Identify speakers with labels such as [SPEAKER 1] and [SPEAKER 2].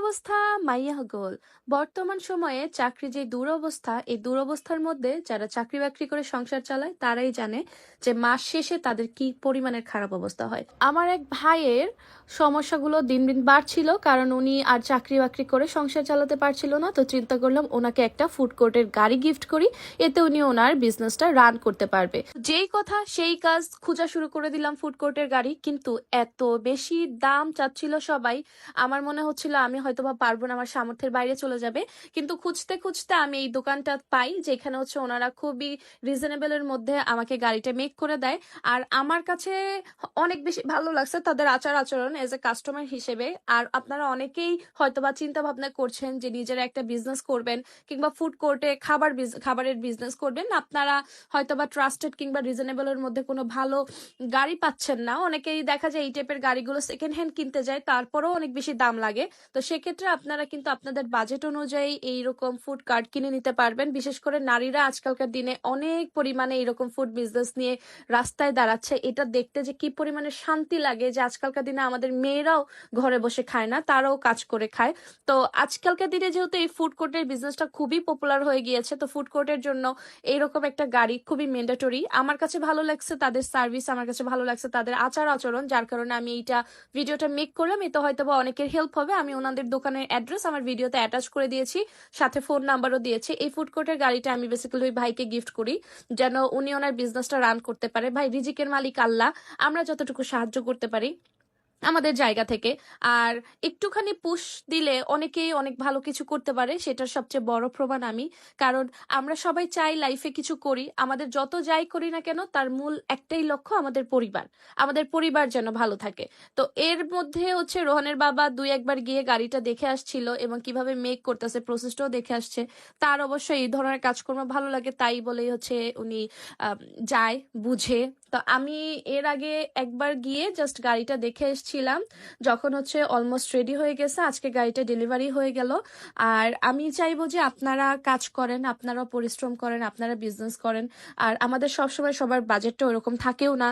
[SPEAKER 1] অবস্থা? মাইয়া গোল। বর্তমান সময়ে চাকরি যে দুরবস্থা, এই দুরবস্থার মধ্যে যারা চাকরি-বাকরি করে সংসার চালায় তারাই জানে যে মাস শেষে তাদের কি পরিমাণের খারাপ অবস্থা হয়। আমার এক ভাইয়ের সমস্যাগুলো দিন দিন বাড়ছিল, কারণ উনি আর চাকরি-বাকরি করে সংসার চালাতে পারছিল না। তো চিন্তা করলাম ওনাকে একটা ফুড কোর্টের গাড়ি গিফট করি, এতে উনি ওনার বিজনেসটা রান করতে পারবে। যেই কথা সেই কাজ, খোঁজা শুরু করে দিলাম ফুড কোর্টের গাড়ি, কিন্তু এত বেশি দাম চাচ্ছিল সবাই, আমার মনে হচ্ছিল আমি হয়তোবা পারবো না, আমার সামর্থ্যের বাইরে চলে যাবে। কিন্তু খুঁজতে খুঁজতে আমি এই দোকানটা পাই, যেখানে হচ্ছে ওনারা খুবই রিজনেবল এর মধ্যে আমাকে গাড়িটা মেক করে দেয়। আর আমার কাছে অনেক বেশি ভালো লাগছে তাদের আচার আচরণ এজ এ কাস্টমার হিসেবে। আর আপনারা অনেকেই হয়তোবা চিন্তা ভাবনা করছেন যে নিজেরা একটা বিজনেস করবেন, কিংবা ফুড কোর্টে খাবারের বিজনেস করবেন, আপনারা হয়তোবা ট্রাস্টেড কিংবা রিজনেবল এর মধ্যে কোনো ভালো গাড়ি পাচ্ছেন না। অনেকেই দেখা যায় এই টাইপের গাড়িগুলো সেকেন্ড হ্যান্ড কিনতে যায়, তারপরেও অনেক বেশি দাম লাগে। তো সেক্ষেত্রে আপনারা কিন্তু আপনাদের বাজেট অনুযায়ী এইরকম ফুড কার্ট কিনে নিতে পারবেন। বিশেষ করে নারীরা আজকালকার দিনে অনেক পরিমাণে এরকম ফুড বিজনেস নিয়ে রাস্তায় দাঁড়াচ্ছে। এটা দেখতে যে কি পরিমাণে শান্তি লাগে যে আজকালকার দিনে আমাদের মেয়েরাও ঘরে বসে খায় না, তারাও কাজ করে খায়। তো আজকালকার দিনে যেহেতু এই ফুড কোর্টের বিজনেসটা খুবই পপুলার হয়ে গিয়েছে, তো ফুড কোর্টের জন্য এইরকম একটা গাড়ি খুবই ম্যান্ডেটরি। আমার কাছে ভালো লাগছে তাদের সার্ভিস, আমার কাছে ভালো লাগছে তাদের আচার আচরণ, যার কারণে আমি এইটা ভিডিওটা মেক করলাম। এতে হয়তো বা অনেকের হেল্প হবে। আমি ওনাদের দোকানের অ্যাড্রেস আমার ভিডিওতে অ্যাটাচ করে দিয়েছি, সাথে ফোন নাম্বারও দিয়েছি। এই ফুড কোর্টের গাড়িটা আমি বেসিক্যালি ওই ভাইকে গিফট করি, যেন উনি ওনার বিজনেসটা রান করতে পারে। ভাই, রিজিকের মালিক আল্লাহ, আমরা যতটুকু সাহায্য করতে পারি আমাদের জায়গা থেকে। আর একটুখানি পুশ দিলে অনেকেই অনেক ভালো কিছু করতে পারে, সেটার সবচেয়ে বড় প্রমাণ আমি। কারণ আমরা সবাই চাই লাইফে কিছু করি, আমাদের যত যাই করি না কেন তার মূল একটাই লক্ষ্য, আমাদের পরিবার যেন ভালো থাকে। তো এর মধ্যে হচ্ছে রোহানের বাবা দুই একবার গিয়ে গাড়িটা দেখে আসছিল এবং কিভাবে মেক করতেছে প্রসেসটাও দেখে আসছে। তার অবশ্যই এই ধরনের কাজকর্ম ভালো লাগে, তাই বলেই হচ্ছে উনি যায়, বুঝে। তো আমি এর আগে একবার গিয়ে জাস্ট গাড়িটা দেখে এসেছিলাম, যখন হচ্ছে অলমোস্ট রেডি হয়ে গেছে, আজকে গাড়িটা ডেলিভারি হয়ে গেল। আর আমি চাইবো যে আপনারা কাজ করেন, আপনারা পরিশ্রম করেন, আপনারা বিজনেস করেন। আর আমাদের সবসময় সবার বাজেটটা ওরকম থাকেও না।